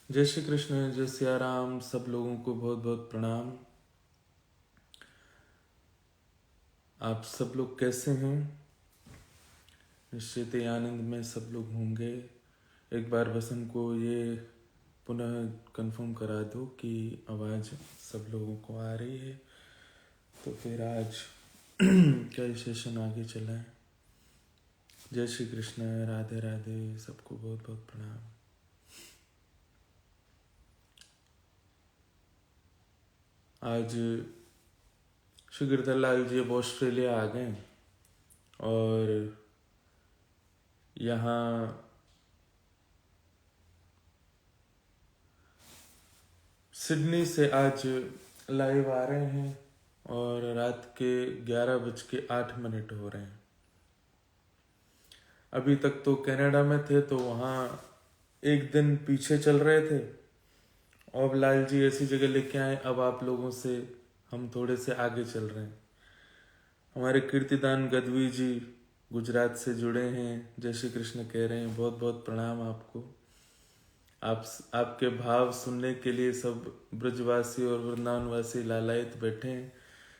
जय श्री कृष्ण, जय सिया राम। सब लोगों को बहुत बहुत प्रणाम। आप सब लोग कैसे हैं? निश्चित ही आनंद में सब लोग होंगे। एक बार बस हमको ये पुनः कंफर्म करा दो कि आवाज़ सब लोगों को आ रही है, तो फिर आज क्या सेशन आगे चलाएं। जय श्री कृष्ण, राधे राधे, सबको बहुत बहुत प्रणाम। आज श्री गिरधर लाल जी अब ऑस्ट्रेलिया आ गए और यहाँ सिडनी से आज लाइव आ रहे हैं और रात के 11:08 हो रहे हैं। अभी तक तो कनाडा में थे तो वहाँ एक दिन पीछे चल रहे थे। अब लाल जी ऐसी जगह लेके आए, अब आप लोगों से हम थोड़े से आगे चल रहे हैं। हमारे कीर्तिदान गदवी जी गुजरात से जुड़े हैं, जय श्री कृष्ण कह रहे हैं। बहुत बहुत प्रणाम आपको। आपके भाव सुनने के लिए सब ब्रजवासी और वृंदावनवासी लालायित बैठे हैं।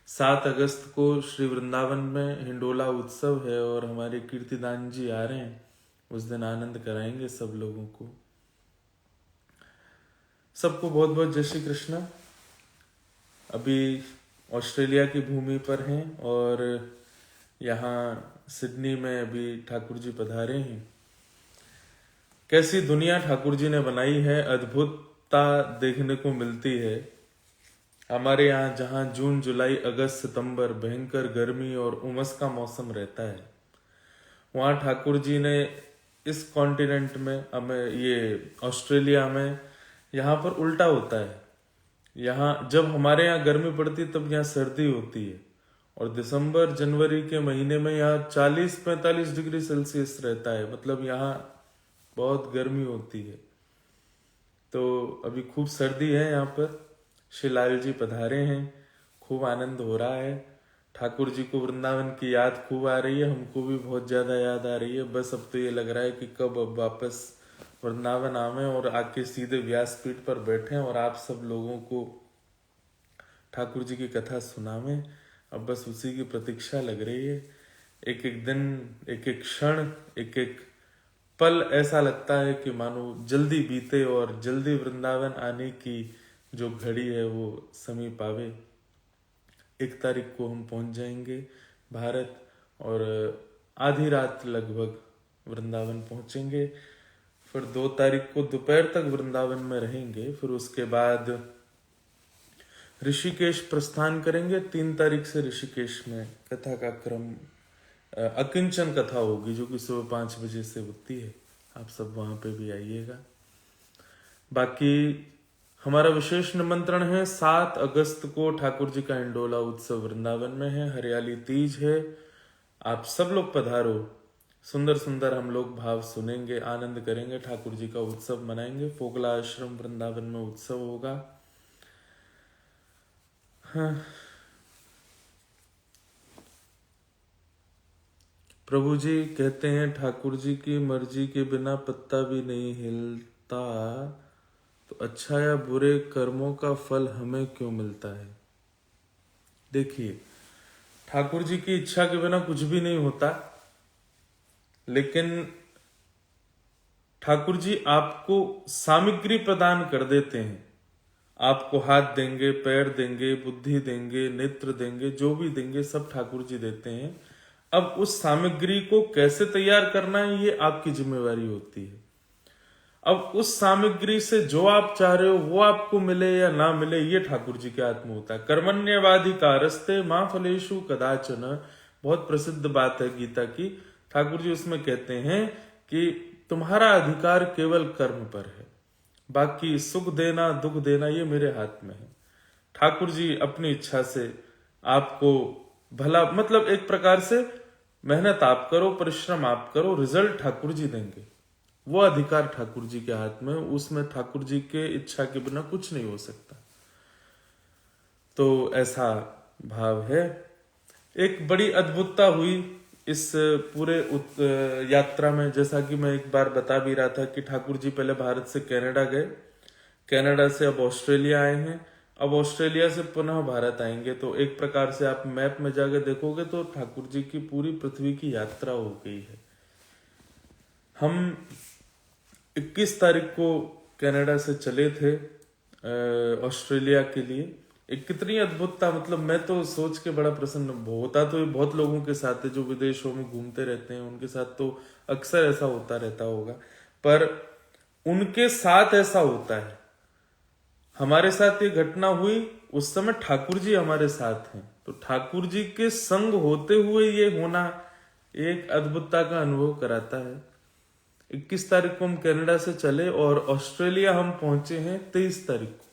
7 अगस्त को श्री वृंदावन में हिंडोला उत्सव है और हमारे कीर्तिदान जी आ रहे हैं। उस दिन आनंद कराएंगे सब लोगों को। सबको बहुत बहुत जय श्री कृष्ण। अभी ऑस्ट्रेलिया की भूमि पर हैं और यहाँ सिडनी में अभी ठाकुर जी पधारे हैं। कैसी दुनिया ठाकुर जी ने बनाई है, अद्भुतता देखने को मिलती है। हमारे यहाँ जहाँ जून जुलाई अगस्त सितंबर भयंकर गर्मी और उमस का मौसम रहता है, वहाँ ठाकुर जी ने इस कॉन्टिनेंट में, हमें ये ऑस्ट्रेलिया में, यहाँ पर उल्टा होता है। यहाँ जब हमारे यहाँ गर्मी पड़ती है तब यहाँ सर्दी होती है और दिसंबर जनवरी के महीने में यहाँ 40-45 डिग्री सेल्सियस रहता है। मतलब यहाँ बहुत गर्मी होती है। तो अभी खूब सर्दी है यहाँ पर। श्री लाल जी पधारे हैं, खूब आनंद हो रहा है। ठाकुर जी को वृंदावन की याद खूब आ रही है, हमको भी बहुत ज़्यादा याद आ रही है। बस अब तो ये लग रहा है कि कब अब वापस वृंदावन आवें और आके सीधे व्यासपीठ पर बैठें और आप सब लोगों को ठाकुर जी की कथा सुनावें। अब बस उसी की प्रतीक्षा लग रही है। एक एक दिन, एक एक क्षण, एक एक पल ऐसा लगता है कि मानो जल्दी बीते और जल्दी वृंदावन आने की जो घड़ी है वो समीप आवे। 1 तारीख को हम पहुंच जाएंगे भारत और आधी रात लगभग वृंदावन पहुंचेंगे। फिर 2 तारीख को दोपहर तक वृंदावन में रहेंगे। फिर उसके बाद ऋषिकेश प्रस्थान करेंगे। 3 तारीख से ऋषिकेश में कथा का क्रम, अकिंचन कथा होगी जो कि सुबह 5 बजे से होती है। आप सब वहां पे भी आइएगा। बाकी हमारा विशेष निमंत्रण है, 7 अगस्त को ठाकुर जी का हिंडोला उत्सव वृंदावन में है। हरियाली तीज है, आप सब लोग पधारो। सुंदर सुंदर हम लोग भाव सुनेंगे, आनंद करेंगे, ठाकुर जी का उत्सव मनाएंगे। फोगला आश्रम वृंदावन में उत्सव होगा। हाँ, प्रभु जी कहते हैं ठाकुर जी की मर्जी के बिना पत्ता भी नहीं हिलता, तो अच्छा या बुरे कर्मों का फल हमें क्यों मिलता है। देखिए, ठाकुर जी की इच्छा के बिना कुछ भी नहीं होता, लेकिन ठाकुर जी आपको सामग्री प्रदान कर देते हैं। आपको हाथ देंगे, पैर देंगे, बुद्धि देंगे, नेत्र देंगे, जो भी देंगे सब ठाकुर जी देते हैं। अब उस सामग्री को कैसे तैयार करना है ये आपकी जिम्मेवारी होती है। अब उस सामग्री से जो आप चाह रहे हो वो आपको मिले या ना मिले, ये ठाकुर जी के हाथ में होता है। कर्मण्यवाधिकारस्ते मां फलेषु कदाचन, बहुत प्रसिद्ध बात है गीता की। ठाकुर जी उसमें कहते हैं कि तुम्हारा अधिकार केवल कर्म पर है, बाकी सुख देना दुख देना ये मेरे हाथ में है। ठाकुर जी अपनी इच्छा से आपको भला, मतलब एक प्रकार से मेहनत आप करो, परिश्रम आप करो, रिजल्ट ठाकुर जी देंगे। वो अधिकार ठाकुर जी के हाथ में, उसमें ठाकुर जी के इच्छा के बिना कुछ नहीं हो सकता। तो ऐसा भाव है। एक बड़ी अद्भुतता हुई इस पूरे यात्रा में। जैसा कि मैं एक बार बता भी रहा था कि ठाकुर जी पहले भारत से कनाडा गए कनाडा से अब ऑस्ट्रेलिया आए हैं, अब ऑस्ट्रेलिया से पुनः भारत आएंगे। तो एक प्रकार से आप मैप में जाकर देखोगे तो ठाकुर जी की पूरी पृथ्वी की यात्रा हो गई है। हम 21 तारीख को कनाडा से चले थे ऑस्ट्रेलिया के लिए। एक कितनी अद्भुत था, मतलब मैं तो सोच के बड़ा प्रसन्न होता। तो ये बहुत लोगों के साथ है जो विदेशों में घूमते रहते हैं, उनके साथ तो अक्सर ऐसा होता रहता होगा, पर उनके साथ ऐसा होता है। हमारे साथ ये घटना हुई उस समय ठाकुर जी हमारे साथ हैं, तो ठाकुर जी के संग होते हुए ये होना एक अद्भुतता का अनुभव कराता है। 21 तारीख को हम कनाडा से चले और ऑस्ट्रेलिया हम पहुंचे हैं 23 तारीख को।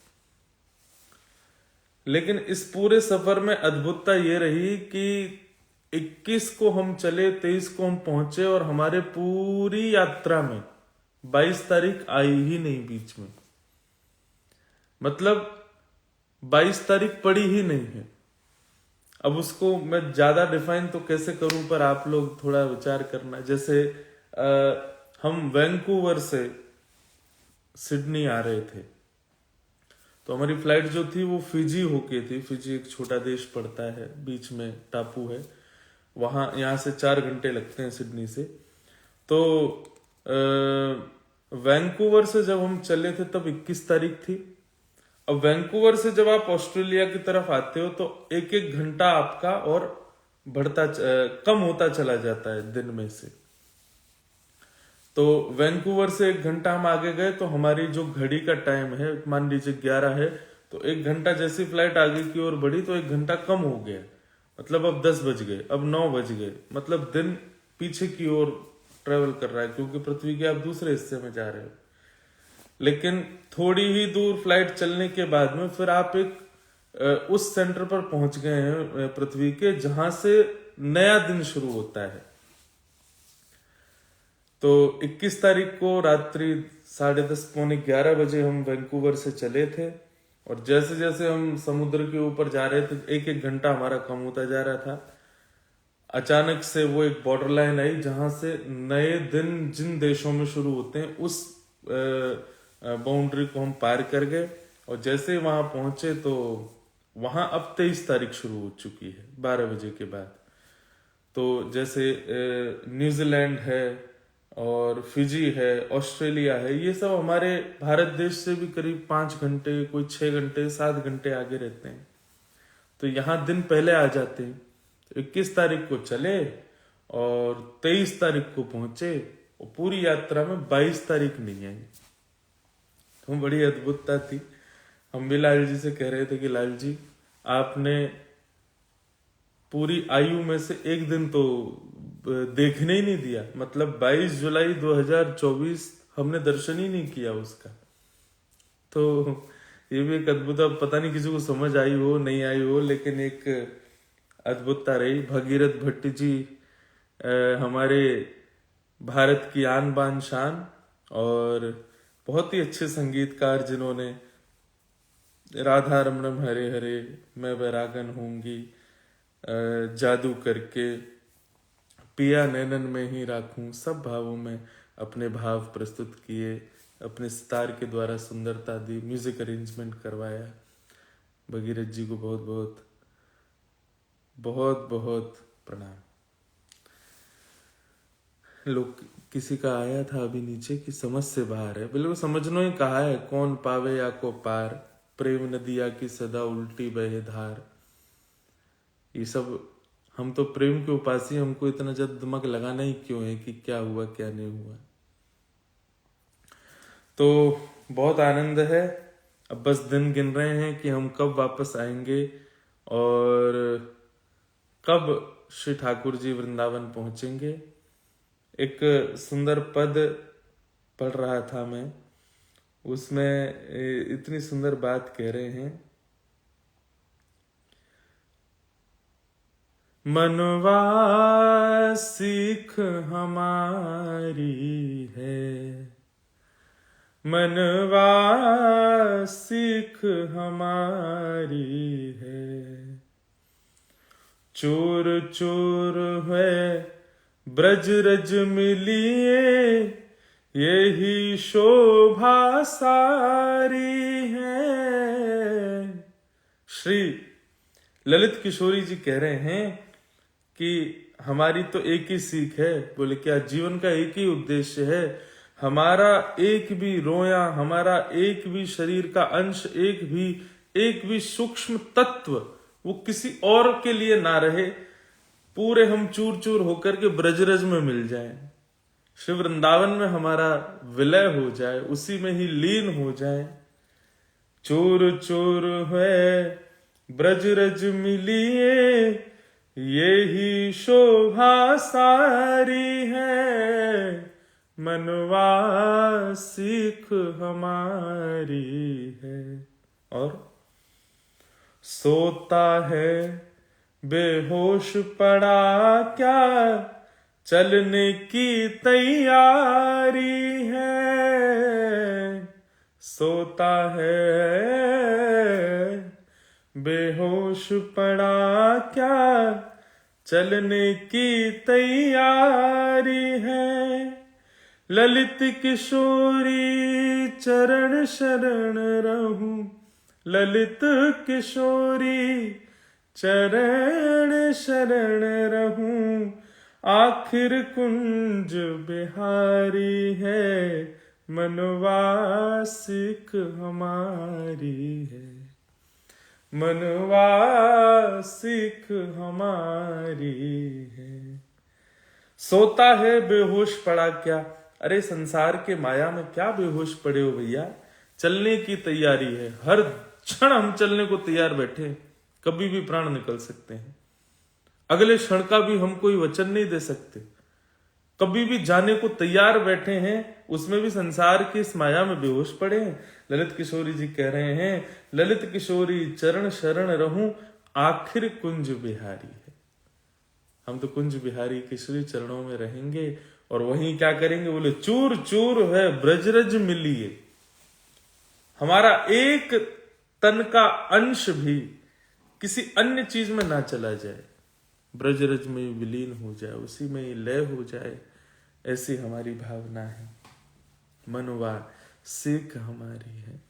लेकिन इस पूरे सफर में अद्भुतता ये रही कि 21 को हम चले, 23 को हम पहुंचे और हमारे पूरी यात्रा में 22 तारीख आई ही नहीं बीच में। मतलब 22 तारीख पड़ी ही नहीं है। अब उसको मैं ज्यादा डिफाइन तो कैसे करूं, पर आप लोग थोड़ा विचार करना। जैसे हम वैंकूवर से सिडनी आ रहे थे, तो हमारी फ्लाइट जो थी वो फिजी होके थी। फिजी एक छोटा देश पड़ता है, बीच में टापू है, वहां यहाँ से 4 घंटे लगते हैं सिडनी से। तो वैंकूवर से जब हम चले थे तब 21 तारीख थी। अब वैंकूवर से जब आप ऑस्ट्रेलिया की तरफ आते हो तो एक एक घंटा आपका और कम होता चला जाता है दिन में से। तो वैंकूवर से 1 घंटा हम आगे गए तो हमारी जो घड़ी का टाइम है, मान लीजिए 11 है, तो 1 घंटा जैसी फ्लाइट आगे की ओर बढ़ी तो 1 घंटा कम हो गया। मतलब अब 10 बज गए, अब 9 बज गए, मतलब दिन पीछे की ओर ट्रेवल कर रहा है, क्योंकि पृथ्वी के आप दूसरे हिस्से में जा रहे हो। लेकिन थोड़ी ही दूर फ्लाइट चलने के बाद में फिर आप एक उस सेंटर पर पहुंच गए हैं पृथ्वी के, जहां से नया दिन शुरू होता है। तो 21 तारीख को रात्रि 10:30 पौने 11 बजे हम वैंकूवर से चले थे, और जैसे जैसे हम समुद्र के ऊपर जा रहे थे एक एक घंटा हमारा कम होता जा रहा था। अचानक से वो एक बॉर्डर लाइन आई जहां से नए दिन जिन देशों में शुरू होते हैं उस बाउंड्री को हम पार कर गए। और जैसे वहां पहुंचे तो वहां अब 23 तारीख शुरू हो चुकी है 12 बजे के बाद। तो जैसे न्यूजीलैंड है और फिजी है, ऑस्ट्रेलिया है, ये सब हमारे भारत देश से भी करीब 5 घंटे, कोई 6 घंटे, 7 घंटे आगे रहते हैं। तो यहाँ दिन पहले आ जाते हैं। तो 21 तारीख को चले और 23 तारीख को पहुंचे, और पूरी यात्रा में 22 तारीख नहीं आई। तो बड़ी अद्भुतता थी। हम भी लाल जी से कह रहे थे कि लाल जी, आपने पूरी आयु में से एक दिन तो देखने ही नहीं दिया। मतलब 22 जुलाई 2024 हमने दर्शन ही नहीं किया उसका। तो ये भी एक अद्भुत, पता नहीं किसी को समझ आई हो नहीं आई हो, लेकिन एक अद्भुतता रही। भगीरथ भट्ट जी हमारे भारत की आन बान शान, और बहुत ही अच्छे संगीतकार, जिन्होंने राधा रमणम हरे हरे, मैं वैरागन होंगी, जादू करके, पिया नैनन में ही राखूं, सब भावों में अपने भाव प्रस्तुत किए, अपने सितार के द्वारा सुंदरता दी, म्यूजिक अरेंजमेंट करवाया। भगीरथ जी को बहुत बहुत बहुत बहुत प्रणाम। लोग किसी का आया था अभी नीचे कि समझ से बाहर है। बिल्कुल समझनो ही कहा है, कौन पावे या को पार, प्रेम नदिया की सदा उल्टी बहे धार। ये सब हम तो प्रेम के उपासी, हमको इतना ज्यादा दिमाग लगाना ही क्यों है कि क्या हुआ क्या नहीं हुआ। तो बहुत आनंद है। अब बस दिन गिन रहे हैं कि हम कब वापस आएंगे और कब श्री ठाकुर जी वृंदावन पहुंचेंगे। एक सुंदर पद पढ़ रहा था मैं, उसमें इतनी सुंदर बात कह रहे हैं, मनवा सीख हमारी है, मनवा सीख हमारी है, चोर चोर है ब्रज रज मिलिए, यही शोभा सारी है। श्री ललित किशोरी जी कह रहे हैं कि हमारी तो एक ही सीख है। बोले क्या? जीवन का एक ही उद्देश्य है। हमारा एक भी रोया, हमारा एक भी शरीर का अंश, एक भी सूक्ष्म तत्व वो किसी और के लिए ना रहे। पूरे हम चूर चूर होकर के ब्रजरज में मिल जाएं, श्री वृंदावन में हमारा विलय हो जाए, उसी में ही लीन हो जाए। चूर चूर है ब्रजरज मिलिए, यही शोभा सारी है। मनवा सीख हमारी है। और सोता है बेहोश पड़ा क्या, चलने की तैयारी है। सोता है बेहोश पड़ा क्या, चलने की तैयारी है। ललित किशोरी चरण शरण रहूं, ललित किशोरी चरण शरण रहूं। आखिर कुंज बिहारी है, मनवा सीख हमारी है। मनवा सीख हमारी है। सोता है बेहोश पड़ा क्या? अरे संसार के माया में क्या बेहोश पड़े हो भैया? चलने की तैयारी है। हर क्षण हम चलने को तैयार बैठे हैं। कभी भी प्राण निकल सकते हैं। अगले क्षण का भी हम कोई वचन नहीं दे सकते। कभी भी जाने को तैयार बैठे हैं, उसमें भी संसार की इस माया में बेहोश पड़े हैं। ललित किशोरी जी कह रहे हैं, ललित किशोरी चरण शरण रहूं, आखिर कुंज बिहारी है। हम तो कुंज बिहारी के श्री चरणों में रहेंगे और वहीं क्या करेंगे? बोले चूर चूर है ब्रजरज मिलिए। हमारा एक तन का अंश भी किसी अन्य चीज में ना चला जाए, ब्रजरज में विलीन हो जाए, उसी में ही लय हो जाए, ऐसी हमारी भावना है। मनवा सीख हमारी है।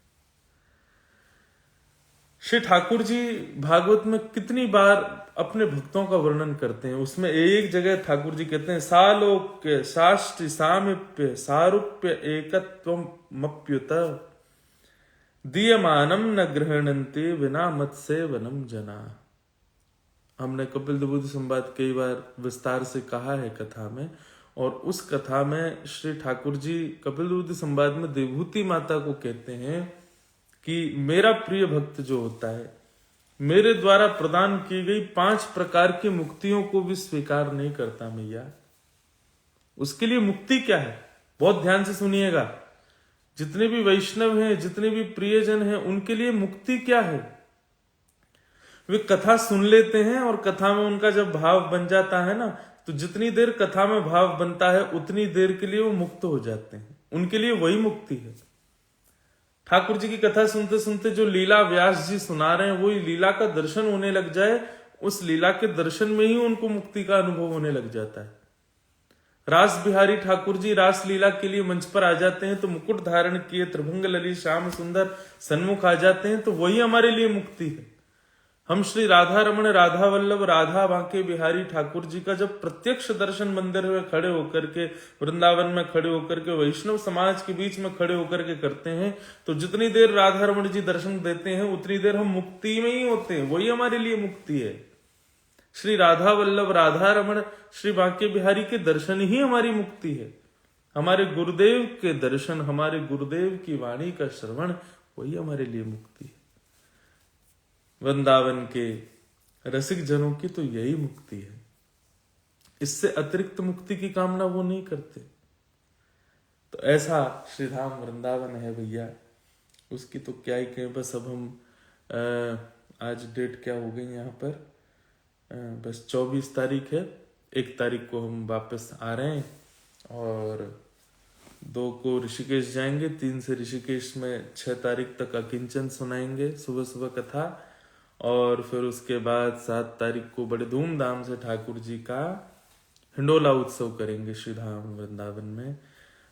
श्री ठाकुर जी भागवत में कितनी बार अपने भक्तों का वर्णन करते हैं। उसमें एक जगह ठाकुर जी कहते हैं, सालोक्य शास्त्र सामिप्य सारूप्य एकत्वमप्युत दीयमानम न गृहणन्ते विना मत से वनम जना। हमने कपिल विभूति संवाद कई बार विस्तार से कहा है कथा में, और उस कथा में श्री ठाकुर जी कपिल विभूति संवाद में देवभूति माता को कहते हैं कि मेरा प्रिय भक्त जो होता है, मेरे द्वारा प्रदान की गई 5 प्रकार की मुक्तियों को भी स्वीकार नहीं करता मैया। उसके लिए मुक्ति क्या है? बहुत ध्यान से सुनिएगा। जितने भी वैष्णव हैं, जितने भी प्रियजन हैं, उनके लिए मुक्ति क्या है? वे कथा सुन लेते हैं और कथा में उनका जब भाव बन जाता है ना, तो जितनी देर कथा में भाव बनता है उतनी देर के लिए वो मुक्त हो जाते हैं। उनके लिए वही मुक्ति है। ठाकुर जी की कथा सुनते सुनते जो लीला व्यास जी सुना रहे हैं, वही लीला का दर्शन होने लग जाए, उस लीला के दर्शन में ही उनको मुक्ति का अनुभव होने लग जाता है। रास बिहारी ठाकुर जी रास लीला के लिए मंच पर आ जाते हैं तो मुकुट धारण किए त्रिभंग ललित श्याम सुंदर सन्मुख आ जाते हैं, तो वही हमारे लिए मुक्ति है। हम श्री राधा रमण, राधा वल्लभ, राधा बांके बिहारी ठाकुर जी का जब प्रत्यक्ष दर्शन मंदिर में खड़े होकर के, वृंदावन में खड़े होकर के, वैष्णव समाज के बीच में खड़े होकर के करते हैं, तो जितनी देर राधा रमण जी दर्शन देते हैं उतनी देर हम मुक्ति में ही होते हैं। वही हमारे लिए मुक्ति है। श्री राधा वल्लभ, राधा रमण, श्री बांके बिहारी के दर्शन ही हमारी मुक्ति है। हमारे गुरुदेव के दर्शन, हमारे गुरुदेव की वाणी का श्रवण, वही हमारे लिए मुक्ति है। वृंदावन के रसिक जनों की तो यही मुक्ति है। इससे अतिरिक्त मुक्ति की कामना वो नहीं करते। तो ऐसा श्री धाम वृंदावन है भैया, उसकी तो क्या ही कहें। बस अब हम आज डेट क्या हो गई यहाँ पर, बस 24 तारीख है। 1 तारीख को हम वापस आ रहे हैं और 2 को ऋषिकेश जाएंगे। 3 से ऋषिकेश में 6 तारीख तक अकिंचन सुनाएंगे सुबह सुबह कथा, और फिर उसके बाद 7 तारीख को बड़े धूमधाम से ठाकुर जी का हिंडोला उत्सव करेंगे श्री धाम वृंदावन में।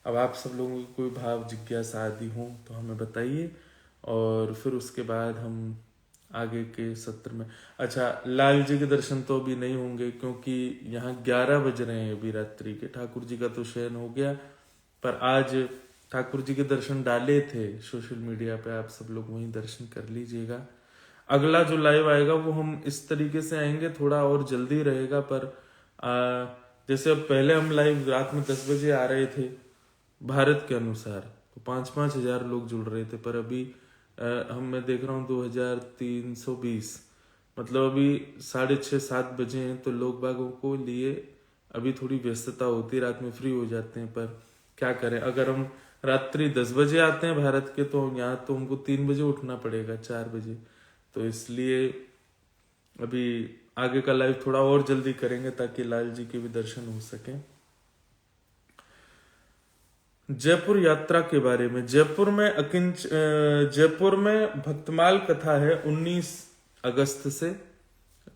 अब आप सब लोगों की कोई भाव जिज्ञासा आदि हो तो हमें बताइए, और फिर उसके बाद हम आगे के सत्र में। अच्छा, लाल जी के दर्शन तो अभी नहीं होंगे क्योंकि यहाँ 11 बज रहे हैं अभी रात्रि के। ठाकुर जी का तो शयन हो गया, पर आज ठाकुर जी के दर्शन डाले थे सोशल मीडिया पे, आप सब लोग वहीं दर्शन कर लीजिएगा। अगला जो लाइव आएगा वो हम इस तरीके से आएंगे, थोड़ा और जल्दी रहेगा, पर जैसे अब पहले हम लाइव रात में 10 बजे आ रहे थे भारत के अनुसार, तो 5-5 हजार लोग जुड़ रहे थे, पर अभी मैं देख रहा हूँ 2320, मतलब अभी 6:30-7 बजे हैं, तो लोग बागों को लिए अभी थोड़ी व्यस्तता होती है, रात में फ्री हो जाते हैं, पर क्या करें, अगर हम रात्रि 10 बजे आते हैं भारत के, तो यहाँ तो हमको 3 बजे उठना पड़ेगा, 4 बजे, तो इसलिए अभी आगे का लाइव थोड़ा और जल्दी करेंगे ताकि लाल जी के भी दर्शन हो सके। जयपुर यात्रा के बारे में, जयपुर में भक्तमाल कथा है 19 अगस्त से।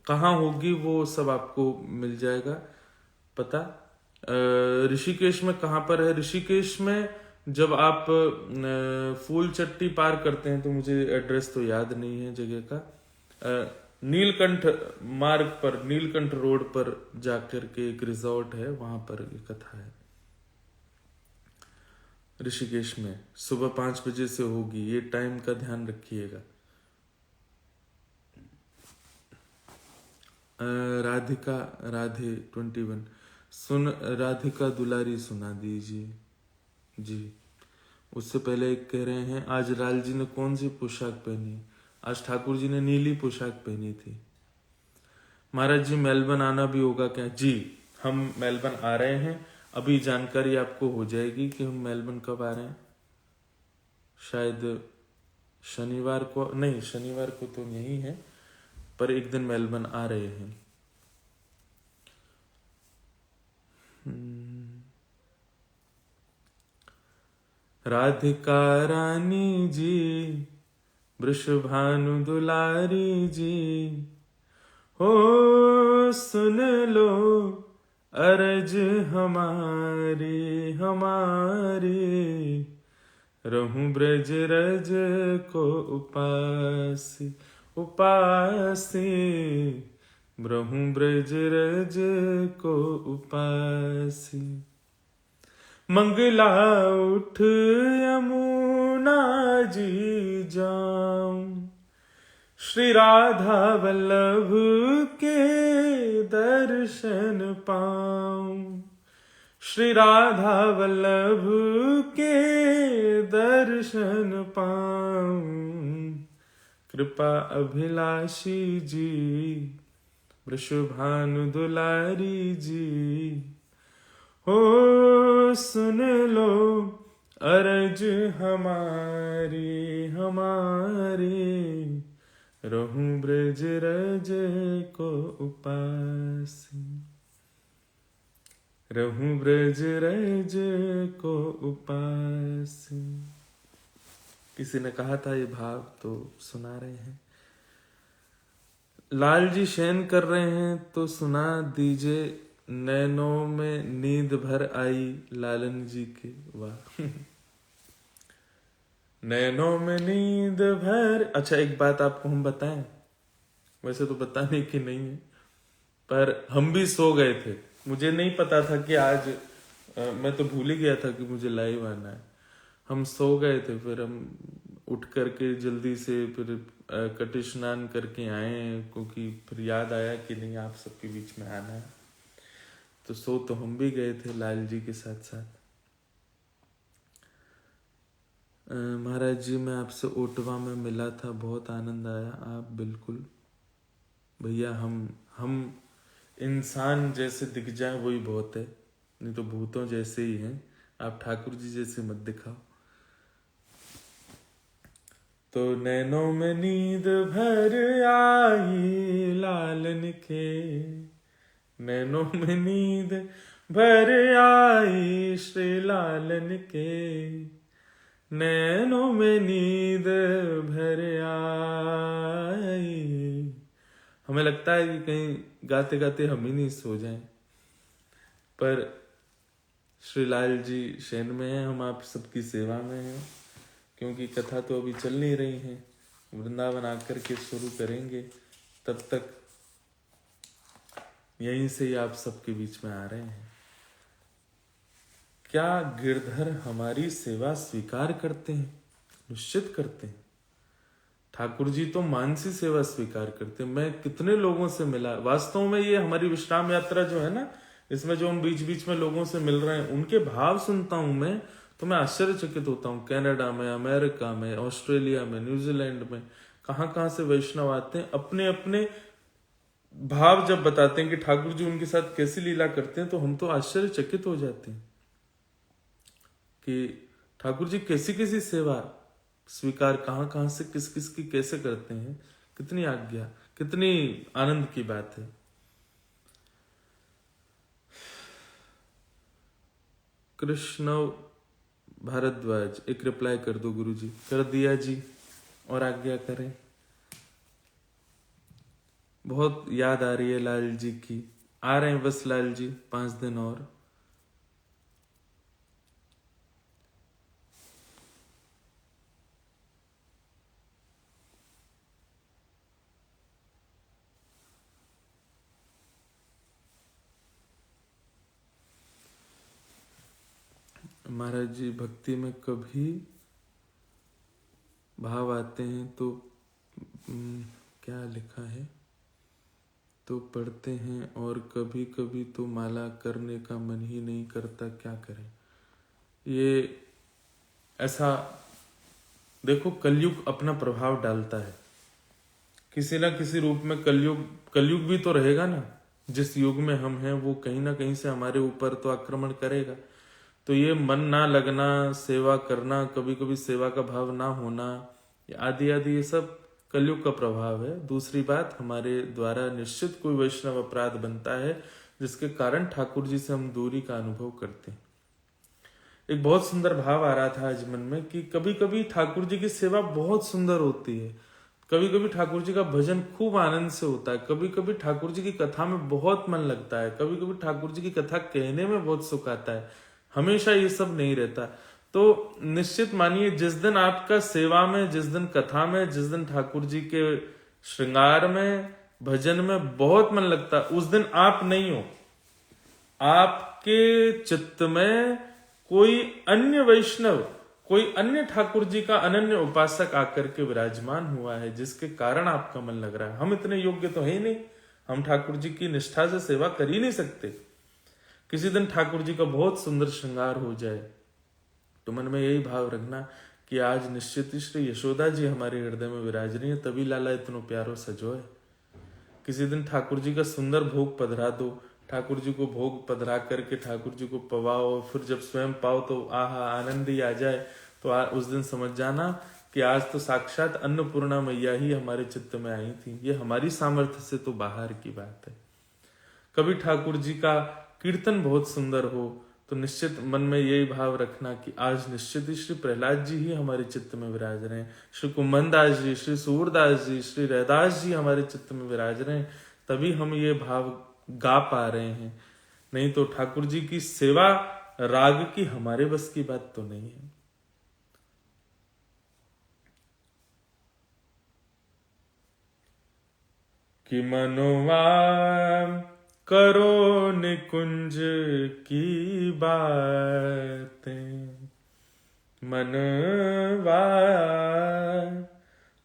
कहाँ होगी वो सब आपको मिल जाएगा पता। ऋषिकेश में कहाँ पर है? ऋषिकेश में जब आप फूल चट्टी पार करते हैं, तो मुझे एड्रेस तो याद नहीं है जगह का, नीलकंठ मार्ग पर, नीलकंठ रोड पर जाकर के एक रिजॉर्ट है, वहां पर ये कथा है। ऋषिकेश में सुबह 5 बजे से होगी, ये टाइम का ध्यान रखिएगा। राधिका राधे 21 सुन, राधिका दुलारी सुना दीजिए जी। उससे पहले एक कह रहे हैं आज लाल जी ने कौन सी पोशाक पहनी? आज ठाकुर जी ने नीली पोशाक पहनी थी। महाराज जी मेलबर्न आना भी होगा क्या? जी, हम मेलबर्न आ रहे हैं, अभी जानकारी आपको हो जाएगी कि हम मेलबर्न कब आ रहे हैं। शायद शनिवार को, नहीं शनिवार को तो यही है, पर एक दिन मेलबर्न आ रहे हैं। राधिका रानी जी, वृषभानु दुलारी जी, हो सुन लो अरज हमारी हमारी, रहूं ब्रज रज को उपासी उपासी, रहूं ब्रज रज को उपासी। मंगला उठ यमुना जी जाऊं, श्री राधा वल्लभ के दर्शन पाऊं, श्री राधा वल्लभ के दर्शन पाऊं। कृपा अभिलाषी जी, वृषभानु दुलारी जी, हो सुन लो अरज हमारी हमारी, रहूं ब्रज रज को उपासी, रहूं ब्रज रज को उपासी। किसी ने कहा था ये भाव, तो सुना रहे हैं। लाल जी शयन कर रहे हैं तो सुना दीजिए, नैनों में नींद भर आई लालन जी के। वाह नैनों में नींद भर। अच्छा, एक बात आपको हम बताएं, वैसे तो बताने की नहीं है, पर हम भी सो गए थे। मुझे नहीं पता था कि आज मैं तो भूल ही गया था कि मुझे लाइव आना है। हम सो गए थे, फिर हम उठ करके जल्दी से फिर कटी स्नान करके आए, क्योंकि फिर याद आया कि नहीं आप सबके बीच में आना है, तो सो तो हम भी गए थे लाल जी के साथ साथ। महाराज जी मैं आपसे ओटवा में मिला था, बहुत आनंद आया। आप बिल्कुल भैया, हम इंसान जैसे दिख जाए वही बहुत है, नहीं तो भूतों जैसे ही हैं। आप ठाकुर जी जैसे मत दिखाओ। तो नैनों में नींद भर आई लालन के, नैनों में नींद भर आई श्री लालन के, नैनों में नींद भर आई। हमें लगता है कि कहीं गाते गाते हम ही नहीं सो जाएं, पर श्री लाल जी शयन में हैं, हम आप सबकी सेवा में हैं, क्योंकि कथा तो अभी चल नहीं रही है। वृंदावन आकर के शुरू करेंगे, तब तक यहीं से ही आप सबके बीच में आ रहे हैं। क्या गिरधर हमारी सेवा स्वीकार करते हैं? निश्चित करते हैं। ठाकुर जी तो मानसी सेवा स्वीकार करते हैं। मैं कितने लोगों से मिला, वास्तव में ये हमारी विश्राम यात्रा जो है ना, इसमें जो हम बीच बीच में लोगों से मिल रहे हैं, उनके भाव सुनता हूं मैं, तो मैं आश्चर्यचकित होता हूँ। कनाडा में, अमेरिका में, ऑस्ट्रेलिया में, न्यूजीलैंड में, कहाँ से वैष्णव आते हैं, अपने अपने भाव जब बताते हैं कि ठाकुर जी उनके साथ कैसी लीला करते हैं, तो हम तो आश्चर्यचकित हो जाते हैं कि ठाकुर जी कैसी कैसी सेवा स्वीकार कहाँ से किस किस की कैसे करते हैं। कितनी आज्ञा, कितनी आनंद की बात है। कृष्ण भारद्वाज, एक रिप्लाई कर दो गुरु जी। कर दिया जी, और आज्ञा करें। बहुत याद आ रही है लाल जी की। आ रहे हैं बस लाल जी, 5 दिन और। महाराज जी भक्ति में कभी भाव आते हैं तो क्या लिखा है, तो पढ़ते हैं, और कभी कभी तो माला करने का मन ही नहीं करता, क्या करें। ये ऐसा देखो, कलयुग अपना प्रभाव डालता है किसी ना किसी रूप में। कलयुग भी तो रहेगा ना। जिस युग में हम हैं वो कहीं ना कहीं से हमारे ऊपर तो आक्रमण करेगा। तो ये मन ना लगना, सेवा करना, कभी कभी सेवा का भाव ना होना, आदि आदि, ये सब कलयुग का प्रभाव है। दूसरी बात, हमारे द्वारा निश्चित कोई वैष्णव अपराध बनता है जिसके कारण ठाकुर जी से हम दूरी का अनुभव करते हैं। एक बहुत सुंदर भाव आ रहा था आज मन में कि कभी कभी ठाकुर जी की सेवा बहुत सुंदर होती है, कभी कभी ठाकुर जी का भजन खूब आनंद से होता है, कभी कभी ठाकुर जी की कथा में बहुत मन लगता है, कभी कभी ठाकुर जी की कथा कहने में बहुत सुख आता है। हमेशा ये सब नहीं रहता। तो निश्चित मानिए, जिस दिन आपका सेवा में, जिस दिन कथा में, जिस दिन ठाकुर जी के श्रृंगार में, भजन में बहुत मन लगता है, उस दिन आप नहीं हो। आपके चित्त में कोई अन्य वैष्णव, कोई अन्य ठाकुर जी का अनन्य उपासक आकर के विराजमान हुआ है, जिसके कारण आपका मन लग रहा है। हम इतने योग्य तो है ही नहीं, हम ठाकुर जी की निष्ठा से सेवा कर ही नहीं सकते। किसी दिन ठाकुर जी का बहुत सुंदर श्रृंगार हो जाए तो मन में यही भाव रखना कि आज निश्चित ही श्री यशोदा जी हमारे हृदय में विराज रही है, तभी लाला इतनो प्यारो सजो है। किसी दिन ठाकुर जी का सुंदर भोग पधरा दो, ठाकुर जी को भोग पधरा करके ठाकुर जी को पवाओ, फिर जब स्वयं पाओ तो आहा आनंद ही आ जाए। तो उस दिन समझ जाना कि आज तो साक्षात अन्नपूर्णा मैया ही हमारे चित्त में आई थी। ये हमारी सामर्थ्य से तो बाहर की बात है। कभी ठाकुर जी का कीर्तन बहुत सुंदर हो तो निश्चित मन में यही भाव रखना कि आज निश्चित ही श्री प्रहलाद जी ही हमारे चित्त में विराज रहे हैं, श्री कुंभन दास जी, श्री सूरदास जी, श्री रैदास जी हमारे चित्त में विराज रहे हैं, तभी हम ये भाव गा पा रहे हैं। नहीं तो ठाकुर जी की सेवा राग की हमारे बस की बात तो नहीं है। कि मनोवा करो निकुंज की बातें, मनवा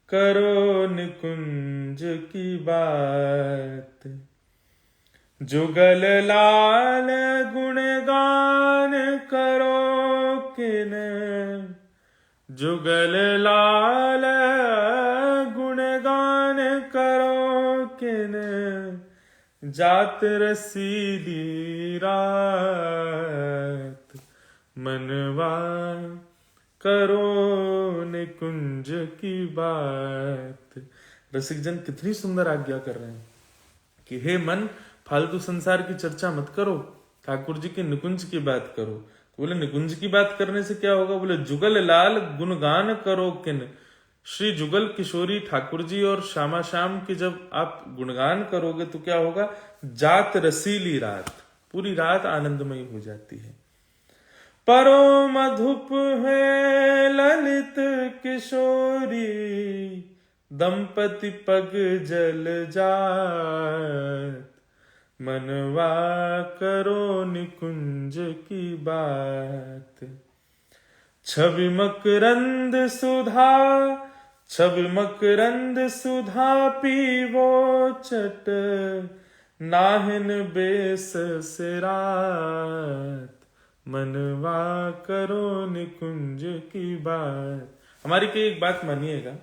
करो निकुंज की बात, जुगल लाल गुणगान करो किन, जुगल लाल गुणगान करो किन, जात रसीली रात, मनवा करो निकुंज की बात। रसिक जन कितनी सुंदर आज्ञा कर रहे हैं कि हे मन, फालतू संसार की चर्चा मत करो, ठाकुर जी के निकुंज की बात करो। तो बोले निकुंज की बात करने से क्या होगा? बोले जुगल लाल गुणगान करो किन। श्री जुगल किशोरी ठाकुर जी और श्यामा श्याम की जब आप गुणगान करोगे तो क्या होगा? जात रसीली रात, पूरी रात आनंदमयी हो जाती है। परो मधुप है ललित किशोरी, दंपति पग जल जात, मनवा करो निकुंज की बात। छवि मकरंद सुधा, छवि मकरंद सुधा पीवो चट, नाहिन बेस सिरात, मनवा करो निकुंज की बात। हमारी की एक बात मानिएगा,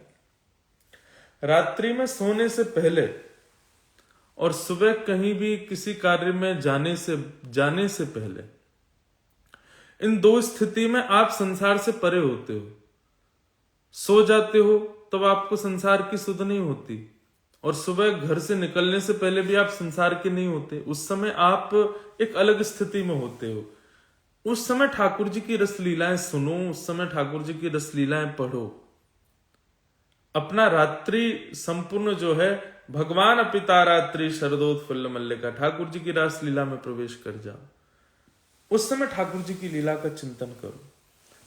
रात्रि में सोने से पहले और सुबह कहीं भी किसी कार्य में जाने से पहले, इन दो स्थिति में आप संसार से परे होते हो। सो जाते हो तब आपको संसार की सुध नहीं होती, और सुबह घर से निकलने से पहले भी आप संसार के नहीं होते। उस समय आप एक अलग स्थिति में होते हो। उस समय ठाकुर जी की रसलीलाएं सुनो, उस समय ठाकुर जी की रसलीलाएं पढ़ो। अपना रात्रि संपूर्ण जो है, भगवान अपिता रात्रि शरदोत्फुल्ल मल्लिका, ठाकुर जी की रासलीला में प्रवेश कर जाओ। उस समय ठाकुर जी की लीला का चिंतन करो।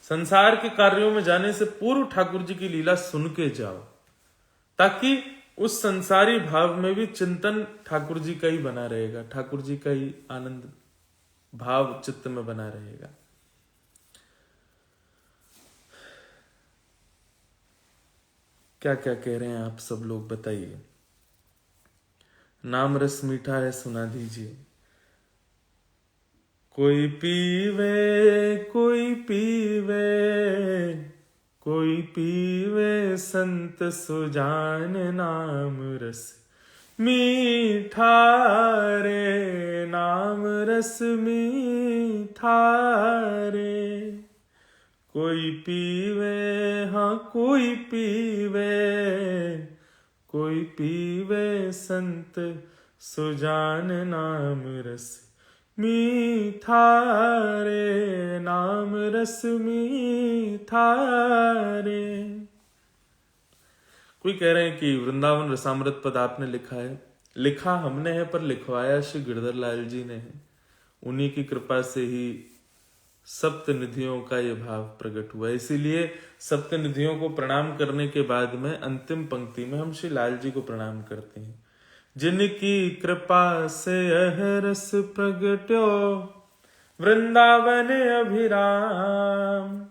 संसार के कार्यों में जाने से पूर्व ठाकुर जी की लीला सुन के जाओ, ताकि उस संसारी भाव में भी चिंतन ठाकुर जी का ही बना रहेगा, ठाकुर जी का ही आनंद भाव चित्त में बना रहेगा। क्या क्या कह रहे हैं आप सब लोग, बताइए। नाम रस मीठा है, सुना दीजिए। कोई पीवे, कोई पीवे, कोई पीवे संत सुजान नाम रस मीठा रे, नाम रस मीठा रे। कोई पीवे, हाँ कोई पीवे, कोई पीवे संत सुजान नाम रस मीठा रे, नाम रस मीठा रे। कोई कह रहे हैं कि वृंदावन रसामृत पद आपने लिखा है। लिखा हमने है, पर लिखवाया श्री गिरधर लाल जी ने है। उन्हीं की कृपा से ही सप्त निधियों का ये भाव प्रकट हुआ। इसीलिए सप्त निधियों को प्रणाम करने के बाद में अंतिम पंक्ति में हम श्री लाल जी को प्रणाम करते हैं। जिनकी कृपा से यह रस प्रगट्यो वृंदावन अभिराम,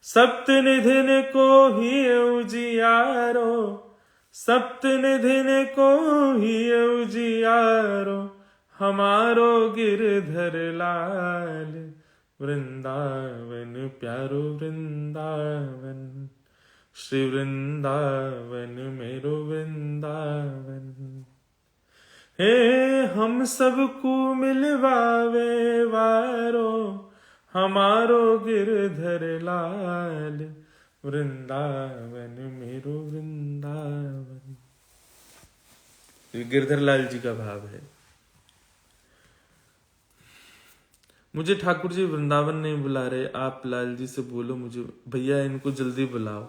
सप्त निधिन को ही उजियारो, सप्त निधिन को ही उजियारो, हमारो गिरधर लाल, वृंदावन प्यारो वृंदावन, श्री वृंदावन मेरो वृंदावन। हे हम सबको मिलवावे वारो, हमारो गिरधर लाल, वृंदावन मेरो वृंदावन। गिरधर लाल जी का भाव है। मुझे ठाकुर जी वृंदावन नहीं बुला रहे, आप लाल जी से बोलो मुझे, भैया इनको जल्दी बुलाओ,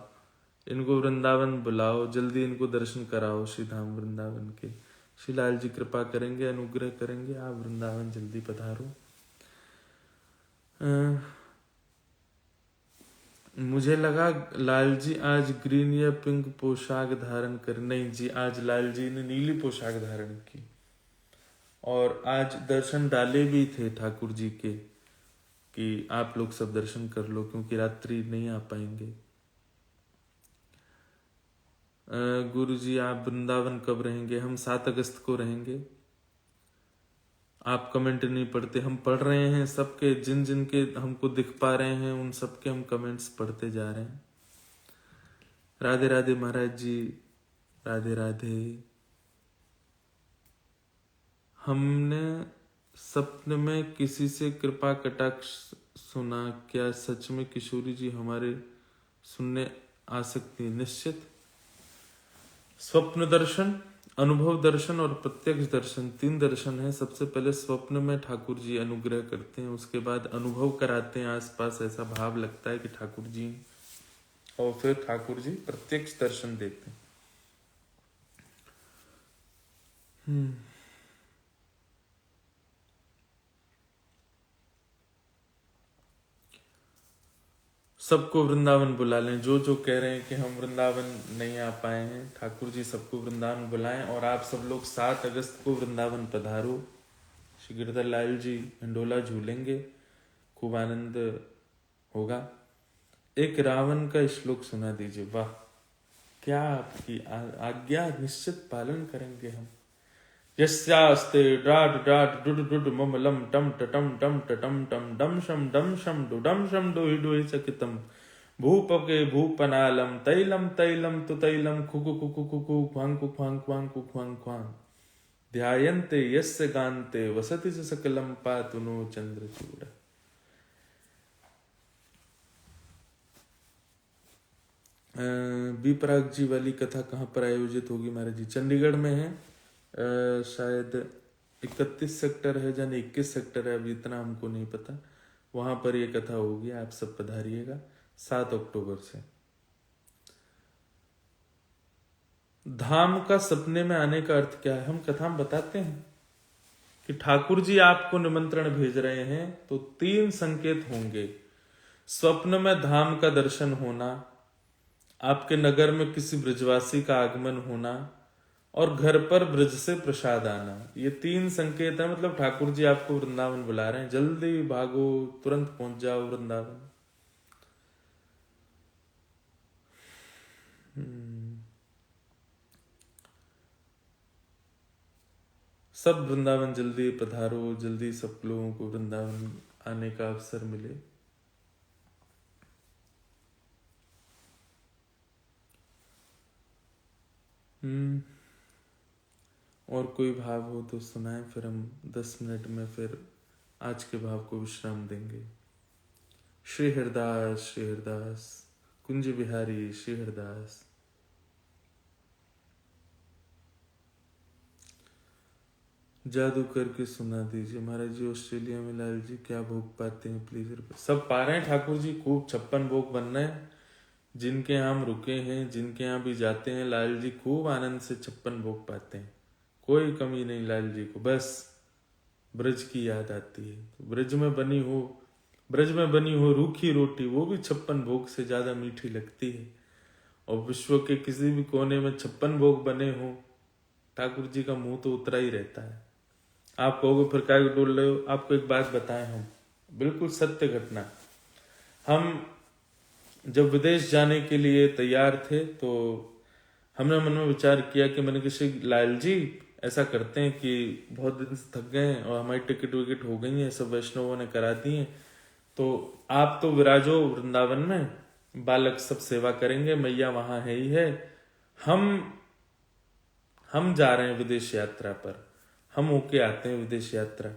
इनको वृंदावन बुलाओ, जल्दी इनको दर्शन कराओ श्री धाम वृंदावन के। श्री लाल जी कृपा करेंगे, अनुग्रह करेंगे, आप वृंदावन जल्दी पधारो। मुझे लगा लाल जी आज ग्रीन या पिंक पोशाक धारण कर, नहीं जी, आज लाल जी ने नीली पोशाक धारण की। और आज दर्शन डाले भी थे ठाकुर जी के कि आप लोग सब दर्शन कर लो, क्योंकि रात्रि नहीं आ पाएंगे। गुरु जी आप वृंदावन कब रहेंगे? हम 7 अगस्त को रहेंगे। आप कमेंट नहीं पढ़ते, हम पढ़ रहे हैं सबके, जिन जिन के हमको दिख पा रहे हैं उन सबके हम कमेंट्स पढ़ते जा रहे हैं। राधे राधे महाराज जी, राधे राधे। हमने सपने में किसी से कृपा कटाक्ष सुना, क्या सच में किशोरी जी हमारे सुनने आ सकती है? निश्चित। स्वप्न दर्शन, अनुभव दर्शन और प्रत्यक्ष दर्शन, 3 दर्शन है। सबसे पहले स्वप्न में ठाकुर जी अनुग्रह करते हैं, उसके बाद अनुभव कराते हैं आसपास, ऐसा भाव लगता है कि ठाकुर जी, और फिर ठाकुर जी प्रत्यक्ष दर्शन देते हैं। सबको वृंदावन बुला लें। जो जो कह रहे हैं कि हम वृंदावन नहीं आ पाए हैं, ठाकुर जी सबको वृंदावन बुलाएं। और आप सब लोग 7 अगस्त को वृंदावन पधारो। श्री गिरधर लाल जी हिंडोला झूलेंगे, खूब आनंद होगा। एक रावण का श्लोक सुना दीजिए। वाह, क्या आपकी आज्ञा, निश्चित पालन करेंगे हम। यस्यास्ते ड्राड ड्राड डुड डुड ममलम टम टटम टम टटम टम डम शम डुडम शम डोहि डोहि चकितम भूपके भूपनालम तैलम तैलम तु तैलम खुकु कुकु कुकु ख्वांग कुख्वांग ख्वांग कुख्वांग ख्वांग ध्यायन्ते यस्य गान्ते वसति च सकलम पातु नो चंद्रचूड़। बी पराग जी वाली कथा कहाँ पर आयोजित होगी महाराज जी? चंडीगढ़ में है, शायद 31 सेक्टर है, जाने 21 सेक्टर है, अभी इतना हमको नहीं पता। वहां पर ये कथा होगी, आप सब पधारिएगा 7 अक्टूबर से। धाम का सपने में आने का अर्थ क्या है? हम कथा में बताते हैं कि ठाकुर जी आपको निमंत्रण भेज रहे हैं तो 3 संकेत होंगे। स्वप्न में धाम का दर्शन होना, आपके नगर में किसी ब्रजवासी का आगमन होना, और घर पर ब्रज से प्रसाद आना। ये 3 संकेत है। मतलब ठाकुर जी आपको वृंदावन बुला रहे हैं, जल्दी भागो, तुरंत पहुंच जाओ वृंदावन। सब वृंदावन जल्दी पधारो, जल्दी सब लोगों को वृंदावन आने का अवसर मिले। और कोई भाव हो तो सुनाएं, फिर हम 10 मिनट में फिर आज के भाव को विश्राम देंगे। श्री हरदास, श्री हरदास, कुंज बिहारी श्री हरदास। जादू करके सुना दीजिए महाराज जी। ऑस्ट्रेलिया में लाल जी क्या भोग पाते हैं प्लीज? सब पा रहे हैं ठाकुर जी, खूब 56 भोग बन रहे हैं। जिनके यहाँ हम रुके हैं, जिनके यहाँ भी जाते हैं, लाल जी खूब आनंद से 56 भोग पाते हैं। कोई कमी नहीं लाल जी को, बस ब्रज की याद आती है। तो ब्रज में बनी हो रूखी रोटी, वो भी 56 भोग से ज्यादा मीठी लगती है। और विश्व के किसी भी कोने में 56 भोग बने हो, ठाकुर जी का मुंह तो उतरा ही रहता है। आप कहोगे फिर काय डोल रहे हो? आपको एक बात बताएं हम, बिल्कुल सत्य घटना। हम जब विदेश जाने के लिए तैयार थे तो हमने मन में विचार किया कि मैंने किसी लाल जी ऐसा करते हैं कि बहुत दिन से थक गए हैं और हमारी टिकट विकेट हो गई है, सब वैष्णवों ने करा दी है, तो आप तो विराजो वृंदावन में, बालक सब सेवा करेंगे, मैया वहां है ही है। हम जा रहे हैं विदेश यात्रा पर, हम होके आते हैं विदेश यात्रा।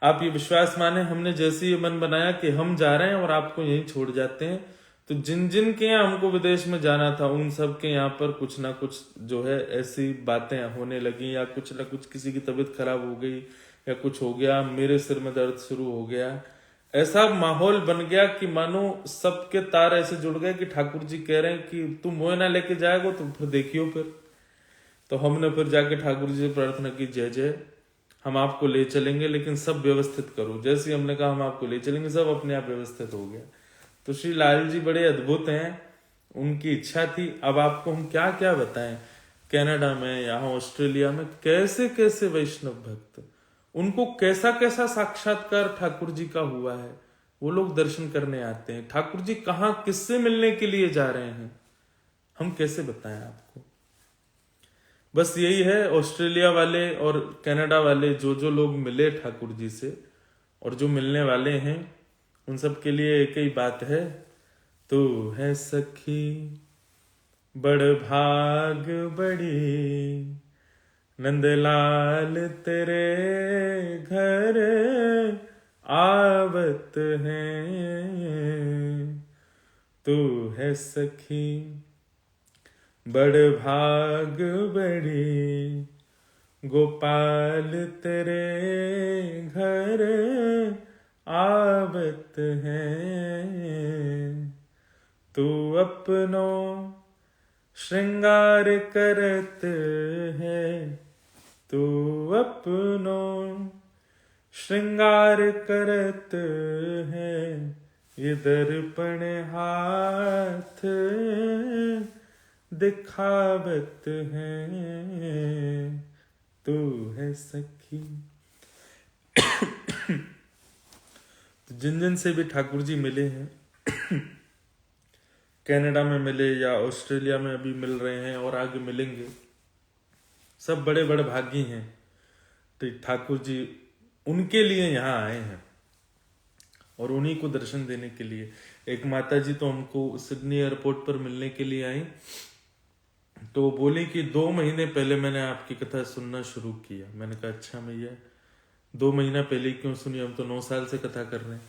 आप ये विश्वास माने, हमने जैसे ये मन बनाया कि हम जा रहे हैं और आपको यहीं छोड़ जाते हैं, तो जिन जिन के यहाँ हमको विदेश में जाना था उन सब के यहाँ पर कुछ ना कुछ जो है ऐसी बातें होने लगी, या कुछ ना कुछ, किसी की तबीयत खराब हो गई या कुछ हो गया, मेरे सिर में दर्द शुरू हो गया। ऐसा माहौल बन गया कि मानो सबके तार ऐसे जुड़ गए कि ठाकुर जी कह रहे हैं कि तुम मोह ना लेके जाएगो तो फिर देखियो। फिर तो हमने फिर जाके ठाकुर जी से प्रार्थना की, जय जय, हम आपको ले चलेंगे लेकिन सब व्यवस्थित करो। जैसे ही हमने कहा हम आपको ले चलेंगे, सब अपने आप व्यवस्थित हो गया। तो श्री लाल जी बड़े अद्भुत हैं, उनकी इच्छा थी। अब आपको हम क्या क्या बताएं, कनाडा में, यहाँ ऑस्ट्रेलिया में कैसे कैसे वैष्णव भक्त, उनको कैसा कैसा साक्षात्कार ठाकुर जी का हुआ है, वो लोग दर्शन करने आते हैं। ठाकुर जी कहाँ किससे मिलने के लिए जा रहे हैं, हम कैसे बताएं आपको। बस यही है, ऑस्ट्रेलिया वाले और कनाडा वाले जो जो लोग मिले ठाकुर जी से और जो मिलने वाले हैं, उन सब के लिए एक ही बात है, तू है सखी बड़ भाग बड़ी, नंदलाल तेरे घर आवत हैं। तू है सखी बड़ भाग बड़ी, गोपाल तेरे घर आवत हैं। तू अपनो श्रृंगार करत है, तू अपनो श्रृंगार करत है, ये दर्पण हाथ दिखावत है, तू है सखी। तो जिन जिन से भी ठाकुर जी मिले हैं, कनाडा में मिले या ऑस्ट्रेलिया में अभी मिल रहे हैं और आगे मिलेंगे, सब बड़े बड़े भागी हैं। तो ठाकुर जी उनके लिए यहाँ आए हैं और उन्हीं को दर्शन देने के लिए। एक माता जी तो हमको सिडनी एयरपोर्ट पर मिलने के लिए आई, तो बोली कि 2 महीने पहले मैंने आपकी कथा सुनना शुरू किया। मैंने कहा अच्छा मैया, 2 महीना पहले क्यों सुनी, हम तो 9 साल से कथा कर रहे हैं।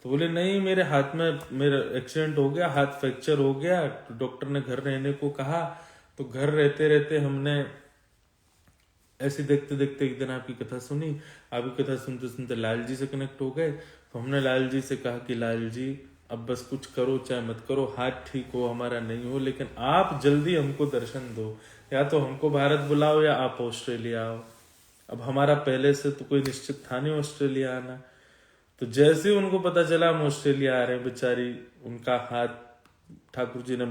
तो बोले नहीं, मेरे हाथ में मेरा एक्सीडेंट हो गया, हाथ फ्रैक्चर हो गया, तो डॉक्टर ने घर रहने को कहा। तो घर रहते रहते हमने ऐसे देखते देखते एक दिन आपकी कथा सुनी। आपकी कथा सुनते सुनते लाल जी से कनेक्ट हो गए। तो हमने लाल जी से कहा कि लाल जी अब बस कुछ करो चाहे मत करो, हाथ ठीक हो हमारा नहीं हो, लेकिन आप जल्दी हमको दर्शन दो। या तो हमको भारत बुलाओ या आप ऑस्ट्रेलिया आओ। अब हमारा पहले से तो कोई निश्चित था नहीं ऑस्ट्रेलिया आना। तो जैसे ही उनको पता चला हम ऑस्ट्रेलिया आ रहे हैं, बेचारी उनका हाथ ठाकुर जी ने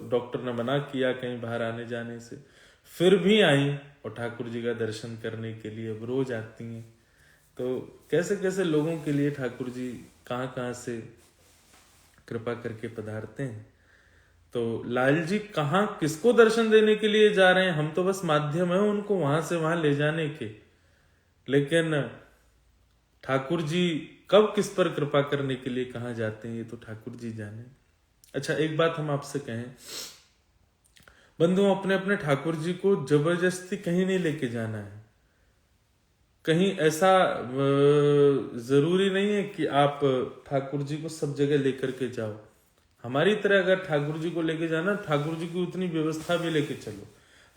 डॉक्टर ने मना किया कहीं बाहर आने जाने से, फिर भी आई और ठाकुर जी का दर्शन करने के लिए अब रोज आती हैं। तो कैसे कैसे लोगों के लिए ठाकुर जी कहाँ कहाँ से कृपा करके पधारते हैं। तो लाल जी कहाँ किसको दर्शन देने के लिए जा रहे हैं, हम तो बस माध्यम है उनको वहां से वहां ले जाने के, लेकिन ठाकुर जी कब किस पर कृपा करने के लिए कहाँ जाते हैं ये तो ठाकुर जी जाने। अच्छा, एक बात हम आपसे कहें बंधुओं, अपने अपने ठाकुर जी को जबरदस्ती कहीं नहीं लेके जाना है। कहीं ऐसा जरूरी नहीं है कि आप ठाकुर जी को सब जगह लेकर के जाओ। हमारी तरह अगर ठाकुर जी को लेके जाना, ठाकुर जी की उतनी व्यवस्था भी लेके चलो।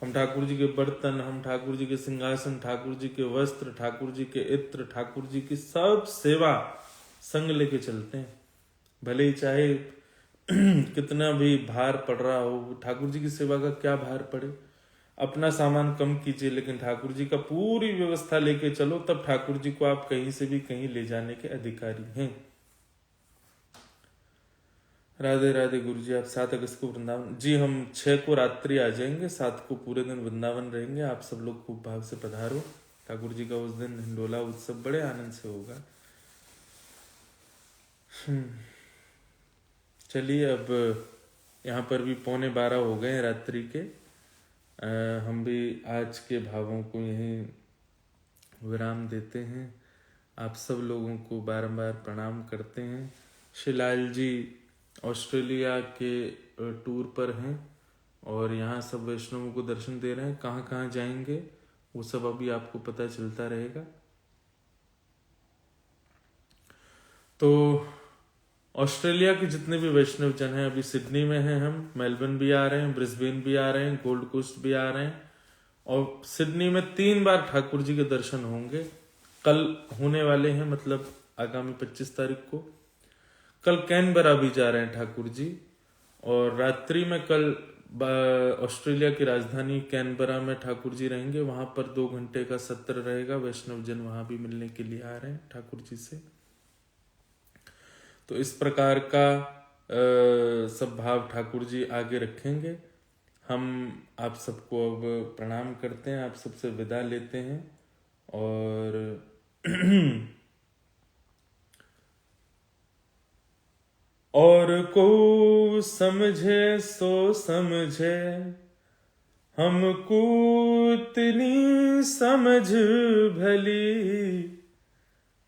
हम ठाकुर जी के बर्तन, हम ठाकुर जी के सिंहासन, ठाकुर जी के वस्त्र, ठाकुर जी के इत्र, ठाकुर जी की सब सेवा संग लेके चलते हैं। भले ही चाहे कितना भी भार पड़ रहा हो, ठाकुर जी की सेवा का क्या भार पड़े, अपना सामान कम कीजिए, लेकिन ठाकुर जी का पूरी व्यवस्था लेके चलो, तब ठाकुर जी को आप कहीं से भी कहीं ले जाने के अधिकारी हैं। राधे राधे गुरु जी। आप 7 अगस्त को वृंदावन जी, हम 6 को रात्रि आ जाएंगे, 7 को पूरे दिन वृंदावन रहेंगे। आप सब लोग खूब भाव से पधारो। ठाकुर जी का उस दिन हिंडोला उत्सव बड़े आनंद से होगा। चलिए, अब यहाँ पर भी 11:15 हो गए रात्रि के। हम भी आज के भावों को यहीं विराम देते हैं। आप सब लोगों को बारंबार प्रणाम करते हैं। शिलाल जी ऑस्ट्रेलिया के टूर पर हैं और यहाँ सब वैष्णवों को दर्शन दे रहे हैं। कहाँ कहाँ जाएंगे वो सब अभी आपको पता चलता रहेगा। तो ऑस्ट्रेलिया के जितने भी वैष्णव जन हैं, अभी सिडनी में हैं, हम मेलबर्न भी आ रहे हैं, ब्रिस्बेन भी आ रहे हैं, गोल्ड कोस्ट भी आ रहे हैं, और सिडनी में 3 बार ठाकुर जी के दर्शन होंगे। कल होने वाले हैं, मतलब आगामी 25 तारीख को। कल कैनबरा भी जा रहे हैं ठाकुर जी, और रात्रि में कल ऑस्ट्रेलिया की राजधानी कैनबरा में ठाकुर जी रहेंगे। वहां पर 2 घंटे का सत्र रहेगा। वैष्णव जन वहां भी मिलने के लिए आ रहे हैं ठाकुर जी से। तो इस प्रकार का सब भाव ठाकुर जी आगे रखेंगे। हम आप सबको अब प्रणाम करते हैं, आप सबसे विदा लेते हैं। और और को समझे सो समझे, हमको इतनी समझ भली।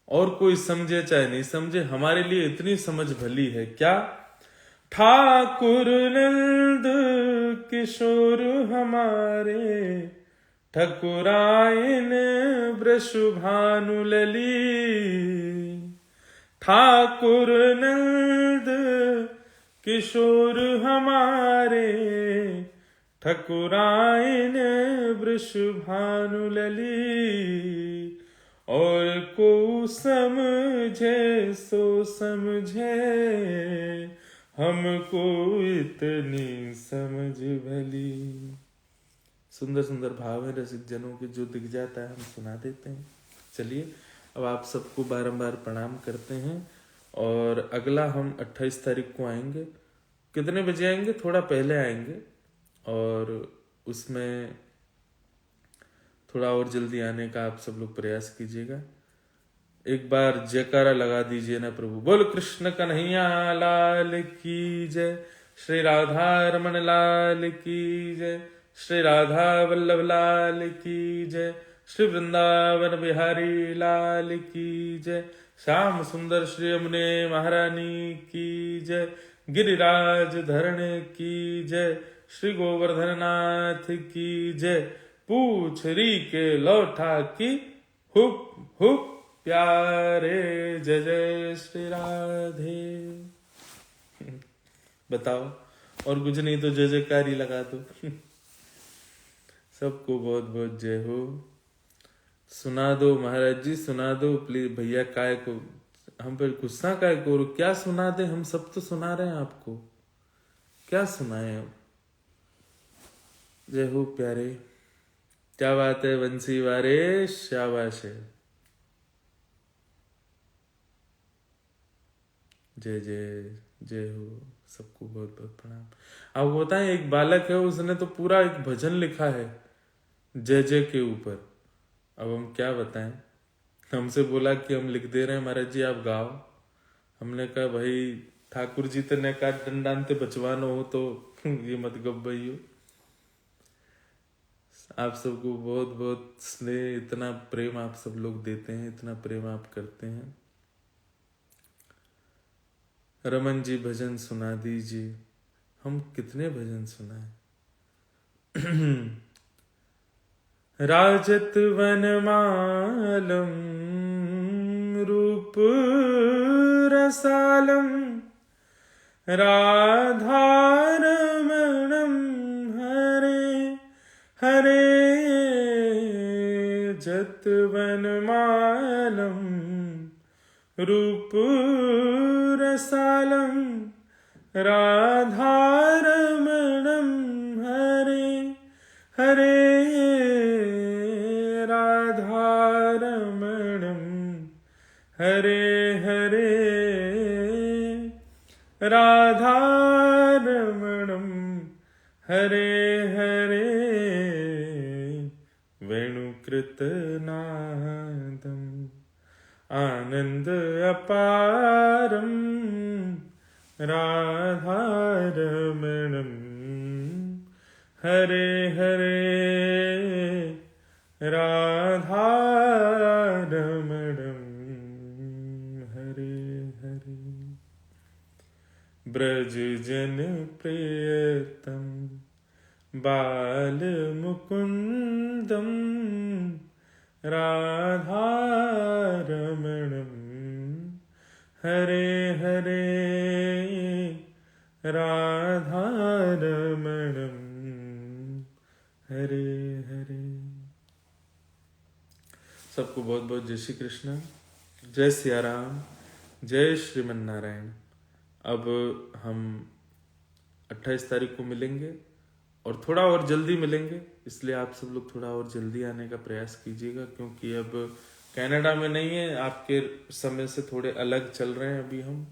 और कोई समझे चाहे नहीं समझे, हमारे लिए इतनी समझ भली है। क्या? ठाकुर नंद किशोर हमारे, ठकुरायन वृषभानु लली। ठाकुर नंद किशोर हमारे, ठकुरायन वृषभानु लली। और को समझे सो समझे, हमको इतनी समझ भली। सुंदर सुंदर भाव है रसिक जनों के, जो दिख जाता है हम सुना देते हैं। चलिए, अब आप सबको बारंबार प्रणाम करते हैं और अगला हम 28 तारीख को आएंगे। कितने बजे आएंगे? थोड़ा पहले आएंगे, और उसमें थोड़ा और जल्दी आने का आप सब लोग प्रयास कीजिएगा। एक बार जयकारा लगा दीजिए ना प्रभु। बोल कृष्ण कन्हैया लाल की जय, श्री राधा रमन लाल की जय, श्री राधा वल्लभ लाल की जय, श्री वृंदावन बिहारी लाल की जय, श्याम सुंदर श्री यमुने महारानी की जय, गिरिराज धरण की जय, श्री गोवर्धन नाथ की जय, पूछरी के लौठा की हुप हुप प्यारे, जय जय श्री राधे। बताओ, और कुछ नहीं तो जय जयकारी लगा दो। सबको बहुत बहुत जय हो। सुना दो महाराज जी, सुना दो प्लीज। भैया काय को हम पर गुस्सा काय को, क्या सुना दे? हम सब तो सुना रहे हैं आपको, क्या सुनाए अब? जय हो प्यारे। क्या बात है बंसी वारे, शाबाश है। जय जय जय हो। सबको बहुत बहुत प्रणाम। अब बताएं, एक बालक है, उसने तो पूरा एक भजन लिखा है जय जय के ऊपर। अब हम क्या बताएं? हमसे बोला कि हम लिख दे रहे हैं महाराज जी, आप गाओ। हमने कहा भाई ठाकुर जी तो ने कहा डंडानते बचवानो हो तो ये मत गब्बइयो। आप सबको बहुत बहुत स्नेह, इतना प्रेम आप सब लोग देते हैं, इतना प्रेम आप करते हैं। रमन जी भजन सुना दीजिए। हम कितने भजन सुनाए? राजत वनमालम रूप रसालम, राधारमणम हरे हरे, जत वनमालम रूप रसालम, राधारमणम हरे हरे, राधारमणम हरे हरे, राधारमणम हरे हरे, वेणुकृतनादम आनंद अपारम, राधारमणम हरे हरे, राधारमणम हरे हरे। ब्रज जन प्रियतम बाल मुकुंदम, राधारमणम हरे हरे, राधारमणम हरे हरे। सबको बहुत बहुत जय श्री कृष्ण, जय सिया राम, जय श्रीमन नारायण। अब हम 28 तारीख को मिलेंगे, और थोड़ा और जल्दी मिलेंगे, इसलिए आप सब लोग थोड़ा और जल्दी आने का प्रयास कीजिएगा, क्योंकि अब कनाडा में नहीं है, आपके समय से थोड़े अलग चल रहे हैं।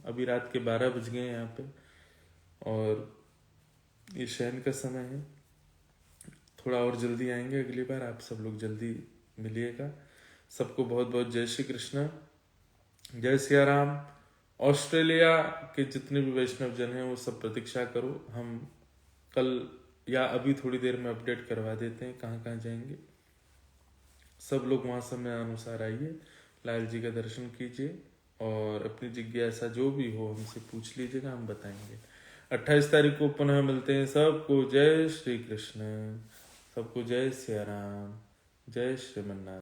अभी रात के 12 बज गए हैं यहाँ पे, और ये शयन का समय है। थोड़ा और जल्दी आएंगे अगली बार, आप सब लोग जल्दी मिलिएगा। सबको बहुत बहुत जय श्री कृष्ण, जय सिया राम। ऑस्ट्रेलिया के जितने भी वैष्णव जन हैं वो सब प्रतीक्षा करो, हम कल या अभी थोड़ी देर में अपडेट करवा देते हैं कहाँ कहाँ जाएंगे। सब लोग वहाँ समय अनुसार आइए, लाल जी का दर्शन कीजिए, और अपनी जिज्ञासा जो भी हो हमसे पूछ लीजिएगा, हम बताएंगे। 28 तारीख को पुनः मिलते हैं। सबको जय श्री कृष्ण, सबको जय सिया राम, जय श्रीमन्नारायण।